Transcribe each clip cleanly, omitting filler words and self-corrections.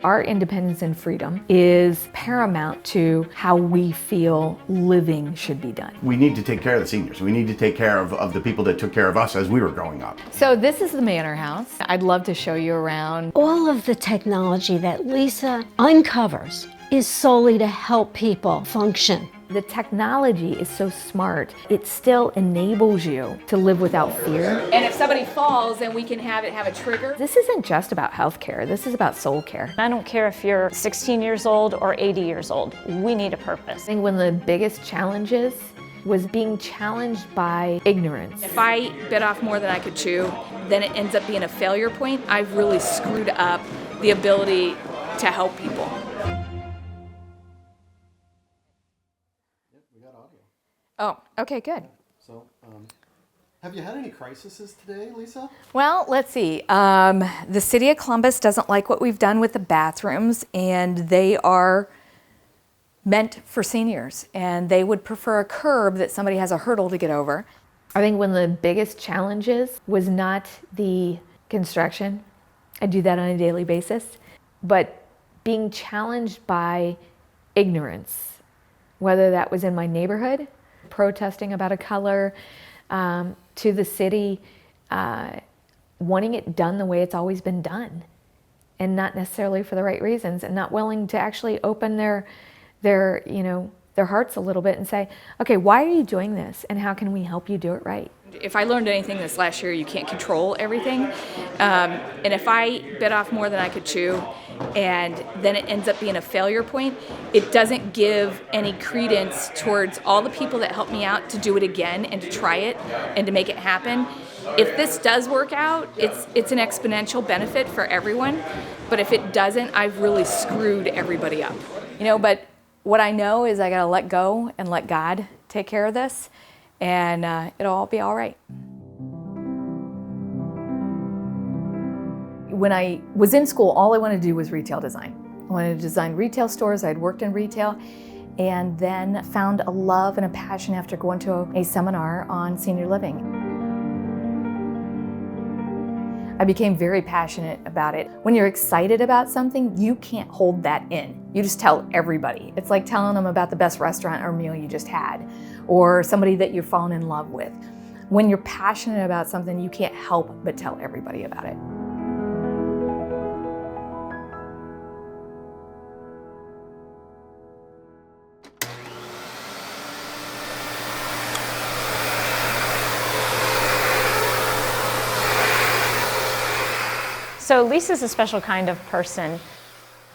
Our independence and freedom is paramount to how we feel living should be done. We need to take care of the seniors. We need to take care of the people that took care of us as we were growing up. So this is the Werner House. I'd love to show you around. All of the technology that Lisa uncovers is solely to help people function. The technology is so smart, it still enables you to live without fear. And if somebody falls, then we can have it have a trigger. This isn't just about healthcare, this is about soul care. I don't care if you're 16 years old or 80 years old, we need a purpose. I think one of the biggest challenges was being challenged by ignorance. If I bit off more than I could chew, then it ends up being a failure point. I've really screwed up the ability to help people. We got audio. Oh, okay, good. So, have you had any crises today, Lisa? Well, let's see. The city of Columbus doesn't like what we've done with the bathrooms, and they are meant for seniors, and they would prefer a curb that somebody has a hurdle to get over. I think one of the biggest challenges was not the construction. I do that on a daily basis, but being challenged by ignorance, whether that was in my neighborhood, protesting about a color, to the city, wanting it done the way it's always been done, and not necessarily for the right reasons, and not willing to actually open their hearts a little bit and say, okay, why are you doing this, and how can we help you do it right? If I learned anything this last year, you can't control everything. And if I bit off more than I could chew, and then it ends up being a failure point, it doesn't give any credence towards all the people that helped me out to do it again and to try it and to make it happen. If this does work out, it's an exponential benefit for everyone. But if it doesn't, I've really screwed everybody up. But what I know is I gotta let go and let God take care of this, and it'll all be all right. When I was in school, all I wanted to do was retail design. I wanted to design retail stores. I'd worked in retail, and then found a love and a passion after going to a seminar on senior living. I became very passionate about it. When you're excited about something, you can't hold that in. You just tell everybody. It's like telling them about the best restaurant or meal you just had, or somebody that you've fallen in love with. When you're passionate about something, you can't help but tell everybody about it. So Lisa's a special kind of person.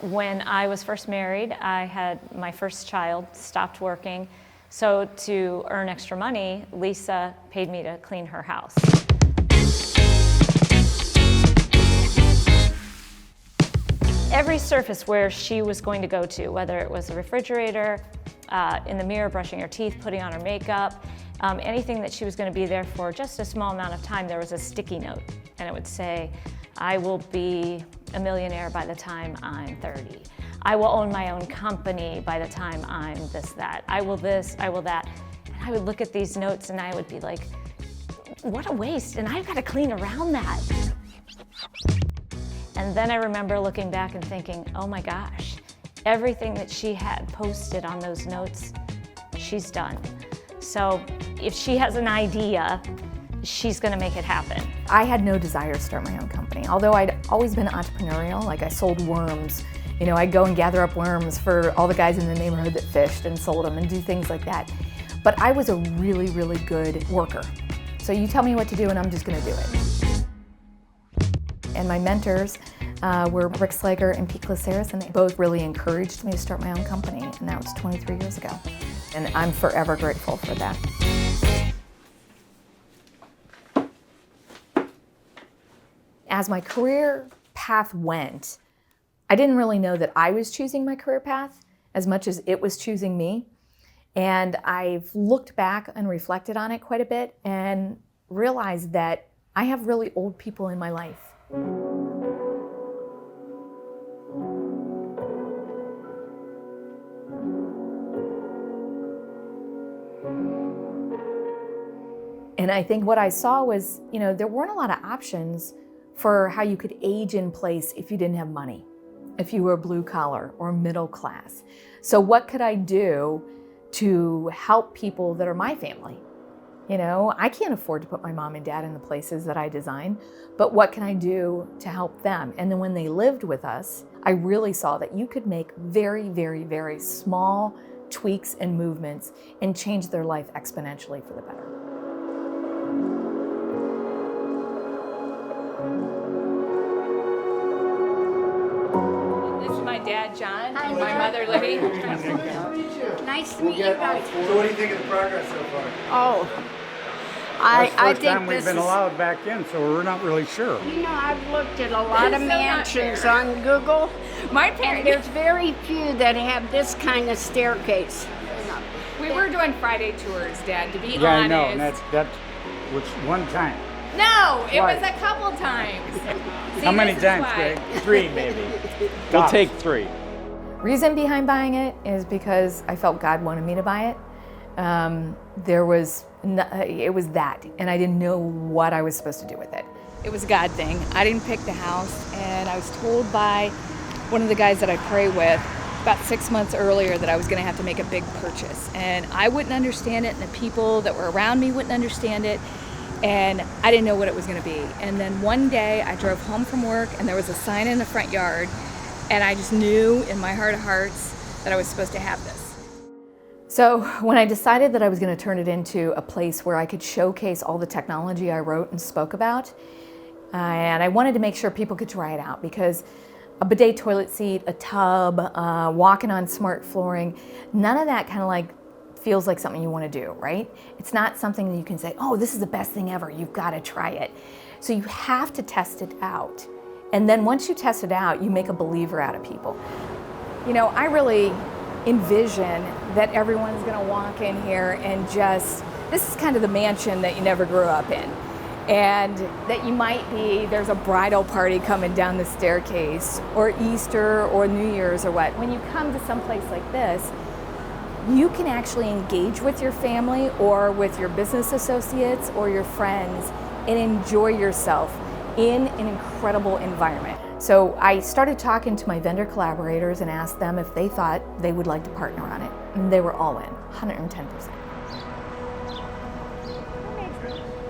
When I was first married, I had my first child, stopped working. So to earn extra money, Lisa paid me to clean her house. Every surface where she was going to go to, whether it was a refrigerator, in the mirror, brushing her teeth, putting on her makeup, anything that she was going to be there for just a small amount of time, there was a sticky note. And it would say, I will be a millionaire by the time I'm 30. I will own my own company by the time I'm that. I will this, I will that. And I would look at these notes and I would be like, what a waste, and I've got to clean around that. And then I remember looking back and thinking, oh my gosh, everything that she had posted on those notes, she's done. So if she has an idea, she's gonna make it happen. I had no desire to start my own company. Although I'd always been entrepreneurial, like I sold worms. I'd go and gather up worms for all the guys in the neighborhood that fished and sold them and do things like that. But I was a really, really good worker. So you tell me what to do and I'm just gonna do it. And my mentors were Rick Slager and Pete Glaceris, and they both really encouraged me to start my own company, and that was 23 years ago. And I'm forever grateful for that. As my career path went, I didn't really know that I was choosing my career path as much as it was choosing me. And I've looked back and reflected on it quite a bit and realized that I have really old people in my life. And I think what I saw was, there weren't a lot of options for how you could age in place if you didn't have money. if you were blue collar or middle class. So what could I do to help people that are my family? You know, I can't afford to put my mom and dad in the places that I design, but what can I do to help them? And then when they lived with us, I really saw that you could make very, very, very small tweaks and movements and change their life exponentially for the better. This is my dad, John, and my mother, Libby. Nice to meet you guys. So what do you think of the progress so far? Oh, That's the I first time think we've this been is, allowed back in, so we're not really sure. you know, I've looked at a lot of It's so not mansions fair. on Google, My and parents, there's very few that have this kind of staircase. we were doing Friday tours, Dad, to be Yeah, I honest. know, and that's which one time. No, it Why? was a couple times. See, How many this is times, why. Greg? 3 maybe. We'll Tops. take 3. Reason behind buying it is because I felt God wanted me to buy it. It was that, and I didn't know what I was supposed to do with it. It was a God thing. I didn't pick the house, and I was told by one of the guys that I pray with about 6 months earlier that I was going to have to make a big purchase, and I wouldn't understand it, and the people that were around me wouldn't understand it, and I didn't know what it was going to be. And then one day I drove home from work, and there was a sign in the front yard, and I just knew in my heart of hearts that I was supposed to have this. So when I decided that I was going to turn it into a place where I could showcase all the technology I wrote and spoke about, and I wanted to make sure people could try it out, because a bidet toilet seat, a tub, walking on smart flooring, none of that kind of like feels like something you want to do, right? It's not something that you can say, oh, this is the best thing ever, you've got to try it. So you have to test it out. And then once you test it out, you make a believer out of people. You know, I really envision that everyone's going to walk in here and just, this is kind of the mansion that you never grew up in. And that you might be, there's a bridal party coming down the staircase, or Easter or New Year's or what. When you come to some place like this, you can actually engage with your family or with your business associates or your friends and enjoy yourself in an incredible environment. So I started talking to my vendor collaborators and asked them if they thought they would like to partner on it. And they were all in, 110%.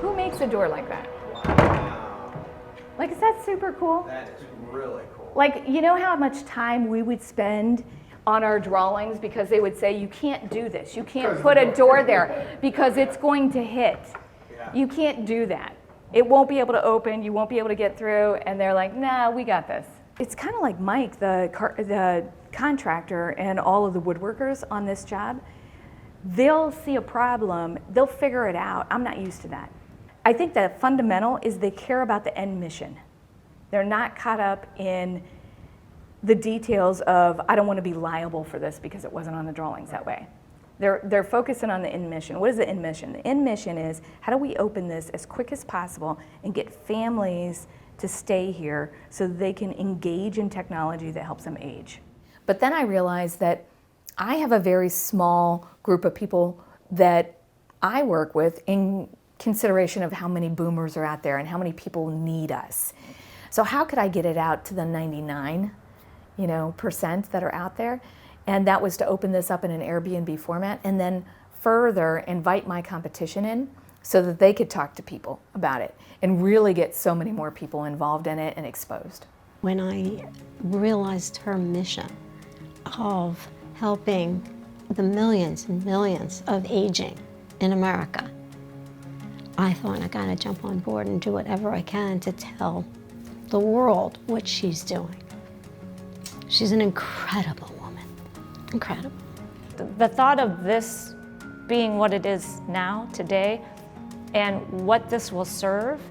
Who makes a door like that? Like, is that super cool? That is really cool. Like, you know how much time we would spend on our drawings because they would say, you can't do this. You can't put a door there because it's going to hit. You can't do that. It won't be able to open, you won't be able to get through, and they're like, nah, we got this. It's kind of like Mike, the contractor, and all of the woodworkers on this job. They'll see a problem, they'll figure it out. I'm not used to that. I think the fundamental is they care about the end mission. They're not caught up in the details of, I don't want to be liable for this because it wasn't on the drawings that way. They're focusing on the end mission. What is the end mission? The end mission is, how do we open this as quick as possible and get families to stay here so they can engage in technology that helps them age? But then I realized that I have a very small group of people that I work with in consideration of how many boomers are out there and how many people need us. So how could I get it out to the 99%, that are out there? And that was to open this up in an Airbnb format and then further invite my competition in so that they could talk to people about it and really get so many more people involved in it and exposed. When I realized her mission of helping the millions and millions of aging in America, I thought I gotta jump on board and do whatever I can to tell the world what she's doing. She's an incredible woman, incredible. The thought of this being what it is now, today, and what this will serve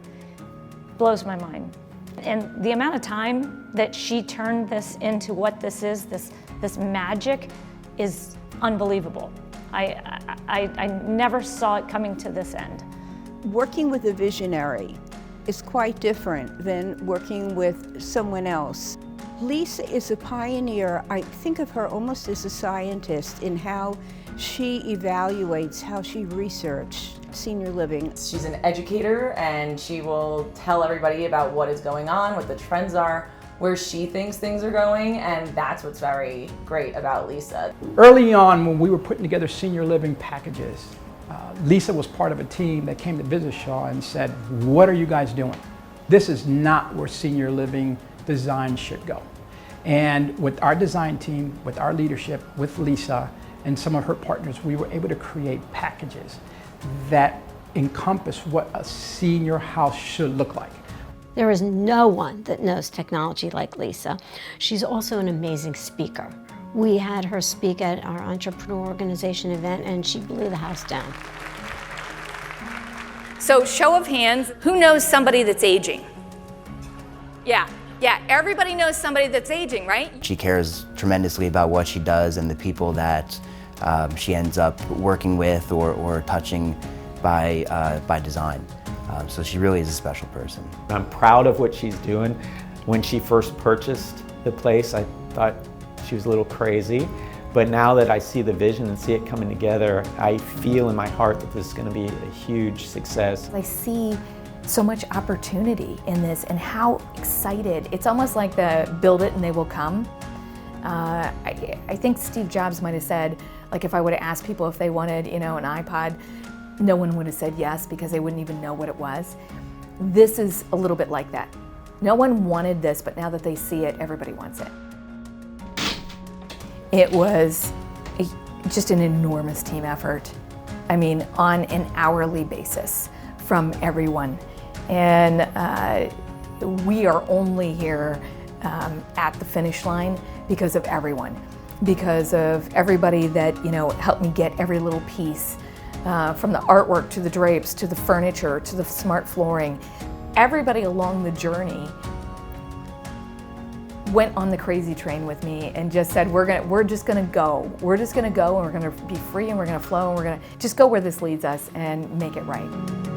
blows my mind. And the amount of time that she turned this into what this is, this magic, is unbelievable. I never saw it coming to this end. Working with a visionary is quite different than working with someone else. Lisa is a pioneer. I think of her almost as a scientist in how she evaluates, how she researched senior living. She's an educator, and she will tell everybody about what is going on, what the trends are, where she thinks things are going, and that's what's very great about Lisa. Early on, when we were putting together senior living packages, Lisa was part of a team that came to visit Shaw and said, "What are you guys doing? This is not where senior living design should go." And with our design team, with our leadership, with Lisa and some of her partners, we were able to create packages that encompass what a senior house should look like. There is no one that knows technology like Lisa. She's also an amazing speaker. We had her speak at our entrepreneur organization event and she blew the house down. So show of hands, who knows somebody that's aging? Yeah, everybody knows somebody that's aging, right? She cares tremendously about what she does and the people that she ends up working with or touching by design. So she really is a special person. I'm proud of what she's doing. When she first purchased the place, I thought she was a little crazy. But now that I see the vision and see it coming together, I feel in my heart that this is going to be a huge success. I see so much opportunity in this and how excited. It's almost like the build it and they will come. I think Steve Jobs might have said, like, if I would have asked people if they wanted, an iPod, no one would have said yes because they wouldn't even know what it was. This is a little bit like that. No one wanted this, but now that they see it, everybody wants it. It was just an enormous team effort. I mean, on an hourly basis from everyone. And we are only here at the finish line because of everyone, because of everybody that, helped me get every little piece. From the artwork to the drapes to the furniture to the smart flooring. Everybody along the journey went on the crazy train with me and just said, we're just gonna go. We're just gonna go and we're gonna be free and we're gonna flow and we're gonna just go where this leads us and make it right.